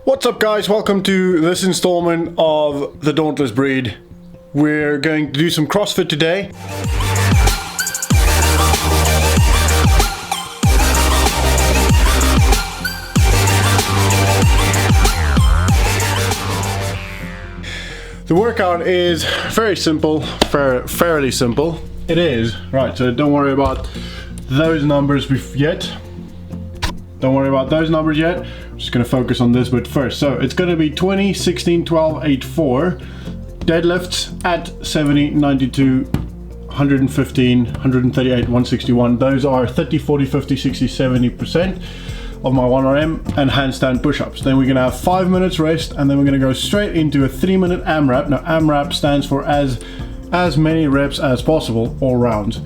What's up guys, welcome to this installment of The Dauntless Breed. We're going to do some CrossFit today. The workout is very simple, fairly simple. It is, right, so don't worry about those numbers yet. Don't worry about those numbers yet. I'm just gonna focus on this bit first. So it's gonna be 20, 16, 12, 8, 4. Deadlifts at 70, 92, 115, 138, 161. Those are 30, 40, 50, 60, 70% of my 1RM and handstand push-ups. Then we're gonna have 5 minutes rest, and then we're gonna go straight into a 3-minute AMRAP. Now AMRAP stands for as many reps as possible, all rounds,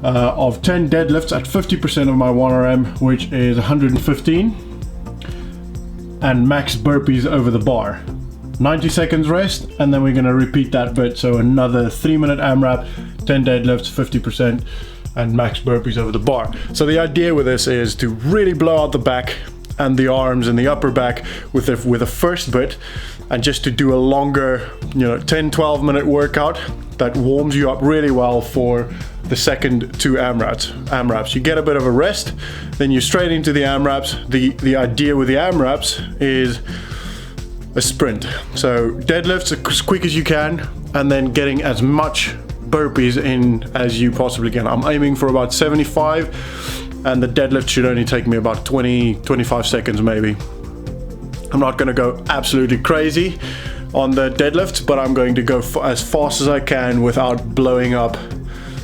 of 10 deadlifts at 50% of my 1RM, which is 115, and max burpees over the bar. 90 seconds rest, and then we're going to repeat that bit. So another 3-minute AMRAP, 10 deadlifts, 50%, and max burpees over the bar. So the idea with this is to really blow out the back and the arms and the upper back with the first bit, and just to do a longer, 10-12 minute workout that warms you up really well for the second 2 AMRAPs. You get a bit of a rest, then you're straight into the AMRAPs. The idea with the AMRAPs is a sprint. So deadlifts as quick as you can, and then getting as much burpees in as you possibly can. I'm aiming for about 75, and the deadlift should only take me about 20-25 seconds maybe. I'm not going to go absolutely crazy on the deadlifts, but I'm going to go as fast as I can without blowing up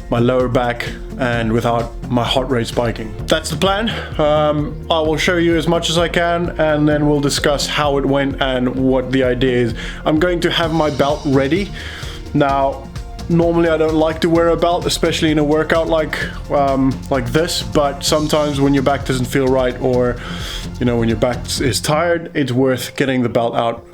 my lower back and without my heart rate spiking. That's the plan. I will show you as much as I can, and then we'll discuss how it went and what the idea is. I'm going to have my belt ready. Now, normally I don't like to wear a belt, especially in a workout like this, but sometimes when your back doesn't feel right, or when your back is tired, it's worth getting the belt out,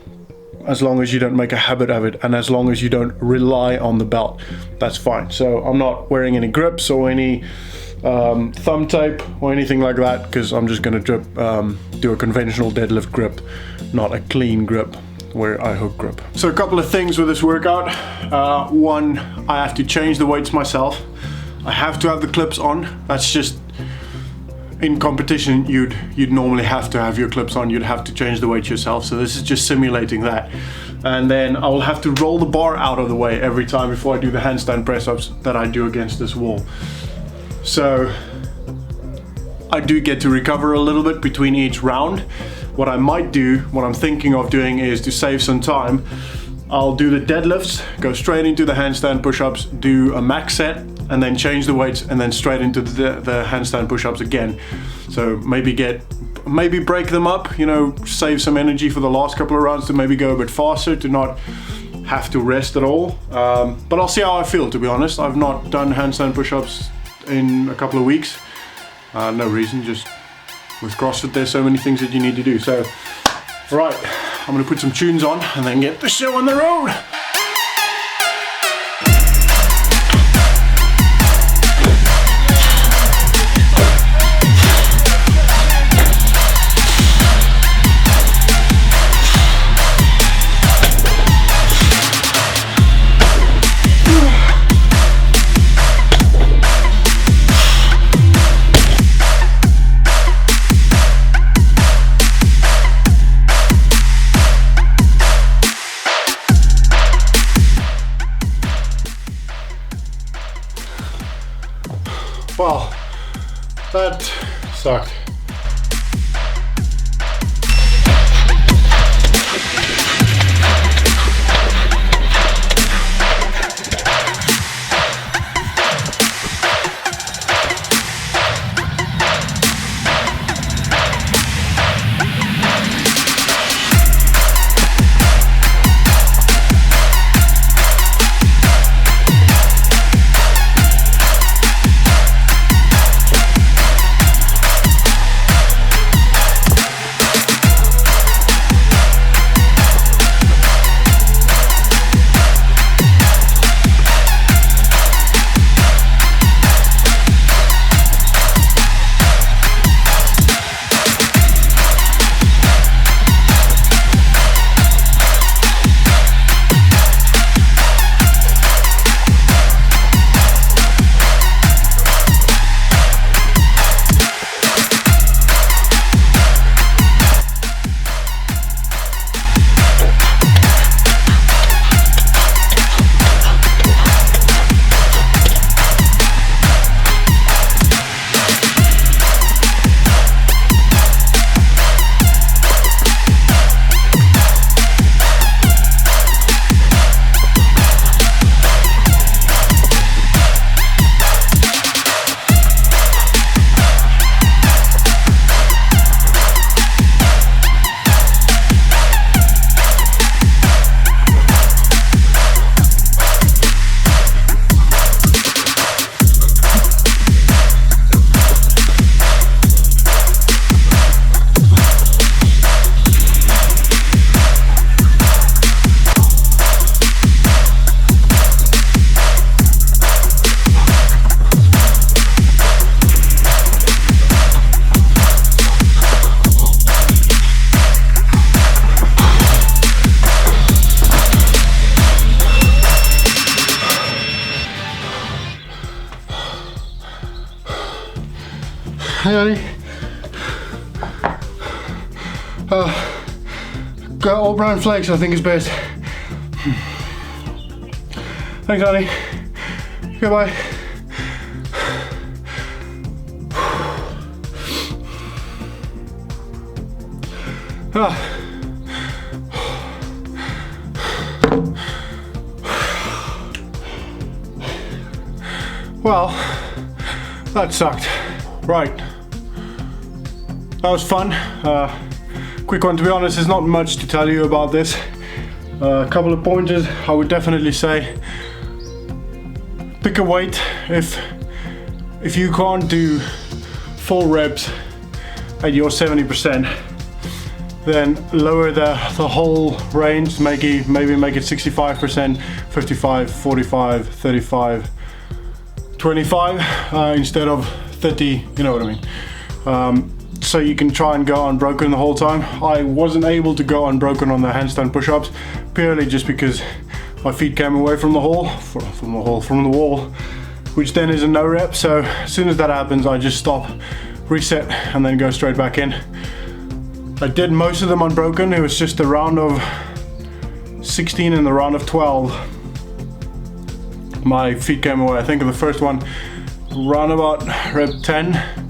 as long as you don't make a habit of it, and as long as you don't rely on the belt, that's fine. So I'm not wearing any grips or any thumb tape or anything like that, because I'm just going to do a conventional deadlift grip, not a clean grip where I hook grip. So a couple of things with this workout. One, I have to change the weights myself. I have to have the clips on. That's just, in competition, you'd normally have to have your clips on. You'd have to change the weight yourself. So this is just simulating that. And then I will have to roll the bar out of the way every time before I do the handstand press-ups that I do against this wall. So I do get to recover a little bit between each round. What I might do, what I'm thinking of doing, is to save some time. I'll do the deadlifts, go straight into the handstand push-ups, do a max set, and then change the weights, and then straight into the handstand push-ups again. So maybe break them up, save some energy for the last couple of rounds to maybe go a bit faster, to not have to rest at all. But I'll see how I feel, to be honest. I've not done handstand push-ups in a couple of weeks. No reason, just with CrossFit there's so many things that you need to do. So, right, I'm gonna put some tunes on and then get the show on the road. Well, that sucked. honey. Got all brown flakes, I think is best. Thanks, honey. Goodbye. Well, that sucked. Right. That was fun. Quick one, to be honest, there's not much to tell you about this. A couple of pointers, I would definitely say pick a weight. If you can't do full reps at your 70%, then lower the whole range, maybe make it 65%, 55, 45, 35, 25 instead of 30, you know what I mean. So you can try and go unbroken the whole time. I wasn't able to go unbroken on the handstand push-ups purely just because my feet came away from the wall, which then is a no rep. So as soon as that happens, I just stop, reset, and then go straight back in. I did most of them unbroken. It was just a round of 16 and the round of 12. My feet came away. I think of the first one, round about rep 10.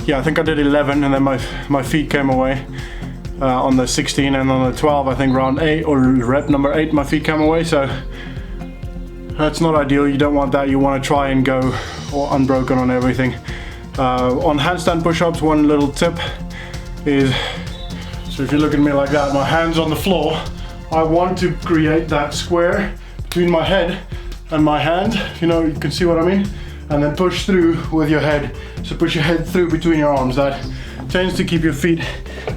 Yeah, I think I did 11 and then my feet came away on the 16, and on the 12, I think round 8 or rep number 8, my feet came away. So that's not ideal. You don't want that. You want to try and go unbroken on everything. On handstand push-ups, one little tip is, so if you look at me like that, my hands on the floor, I want to create that square between my head and my hand. You know, you can see what I mean? And then push through with your head. So push your head through between your arms. That tends to keep your feet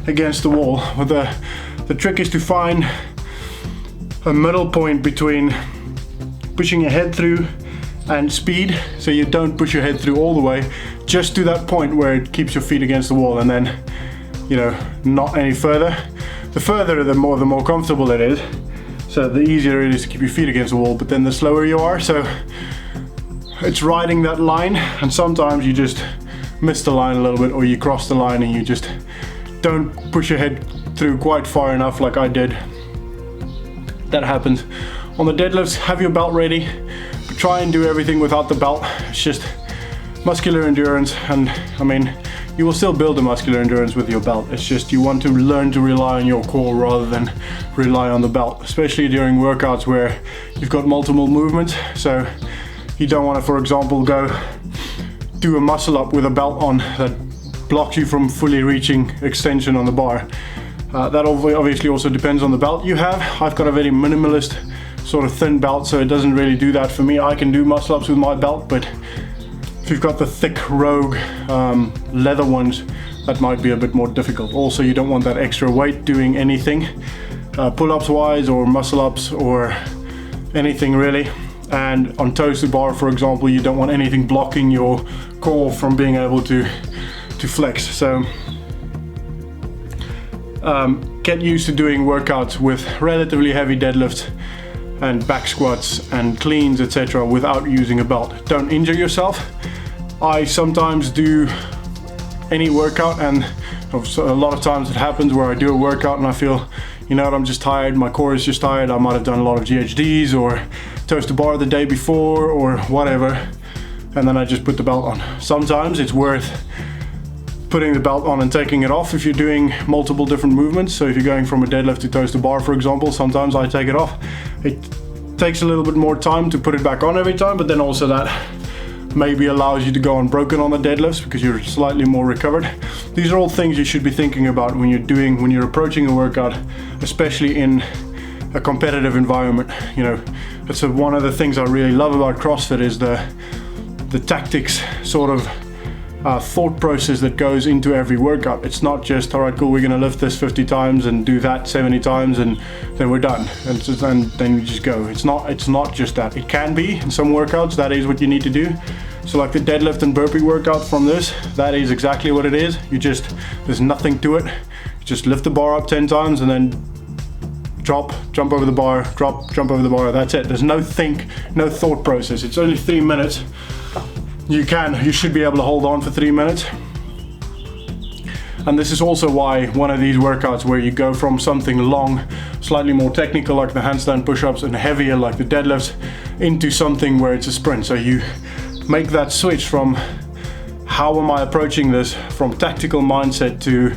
against the wall. But the trick is to find a middle point between pushing your head through and speed. So you don't push your head through all the way, just to that point where it keeps your feet against the wall, and then, you know, not any further. The further, the more comfortable it is. So the easier it is to keep your feet against the wall, but then the slower you are. So it's riding that line, and sometimes you just miss the line a little bit, or you cross the line and you just don't push your head through quite far enough like I did. That happens. On the deadlifts, have your belt ready, but try and do everything without the belt. It's just muscular endurance, and I mean, you will still build a muscular endurance with your belt. It's just you want to learn to rely on your core rather than rely on the belt, especially during workouts where you've got multiple movements. So you don't want to, for example, go do a muscle up with a belt on that blocks you from fully reaching extension on the bar. That obviously also depends on the belt you have. I've got a very minimalist sort of thin belt, so it doesn't really do that for me. I can do muscle ups with my belt, but if you've got the thick Rogue leather ones, that might be a bit more difficult. Also, you don't want that extra weight doing anything, pull-ups wise or muscle ups or anything really. And on toes to bar, for example, you don't want anything blocking your core from being able to flex. So get used to doing workouts with relatively heavy deadlifts and back squats and cleans, etc., without using a belt. Don't injure yourself. I sometimes do any workout, and a lot of times it happens where I do a workout and I feel, you know what, I'm just tired, my core is just tired, I might have done a lot of GHDs or toes to bar the day before or whatever, and then I just put the belt on. Sometimes it's worth putting the belt on and taking it off if you're doing multiple different movements. So if you're going from a deadlift to toes to bar, for example, sometimes I take it off. It takes a little bit more time to put it back on every time, but then also that maybe allows you to go unbroken on the deadlifts because you're slightly more recovered. These are all things you should be thinking about when you're approaching a workout, especially in a competitive environment. You know, that's one of the things I really love about CrossFit is the tactics sort of thought process that goes into every workout. It's not just, all right, cool, we're gonna lift this 50 times and do that 70 times and then we're done, and then you just go. It's not just that. It can be in some workouts, that is what you need to do. So like the deadlift and burpee workout from this, that is exactly what it is. There's nothing to it. You just lift the bar up 10 times and then drop, jump over the bar, drop, jump over the bar. That's it. There's no thought process. It's only 3 minutes. You should be able to hold on for 3 minutes. And this is also why one of these workouts where you go from something long, slightly more technical like the handstand push-ups and heavier like the deadlifts, into something where it's a sprint. So you make that switch from how am I approaching this, from tactical mindset to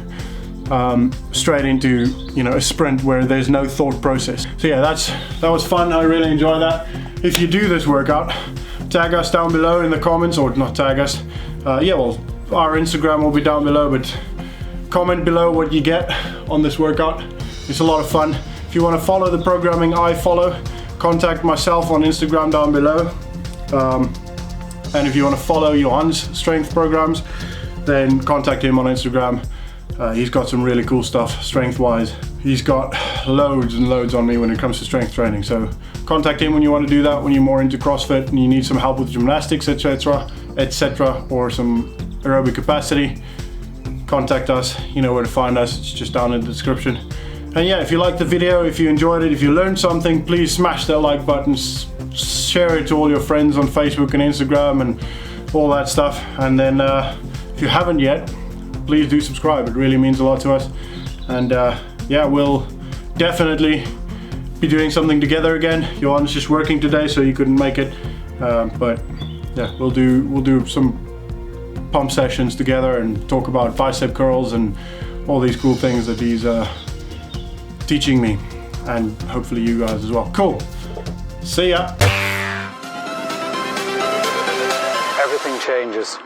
straight into, you know, a sprint where there's no thought process. So yeah, that was fun. I really enjoy that. If you do this workout, tag us down below in the comments, or not tag us. Yeah, well, our Instagram will be down below, but comment below what you get on this workout. It's a lot of fun. If you want to follow the programming I follow, contact myself on Instagram down below. And if you want to follow Johan's strength programs, then contact him on Instagram. He's got some really cool stuff strength-wise. He's got loads and loads on me when it comes to strength training. So contact him when you want to do that, when you're more into CrossFit and you need some help with gymnastics, etc., or some aerobic capacity. Contact us. You know where to find us. It's just down in the description. And yeah, if you liked the video, if you enjoyed it, if you learned something, please smash that like button, share it to all your friends on Facebook and Instagram and all that stuff. And then if you haven't yet, please do subscribe. It really means a lot to us. And yeah, we'll definitely be doing something together again. Johan's just working today, so he couldn't make it. But yeah, we'll do some pump sessions together and talk about bicep curls and all these cool things that he's teaching me, and hopefully you guys as well. Cool. See ya. Everything changes.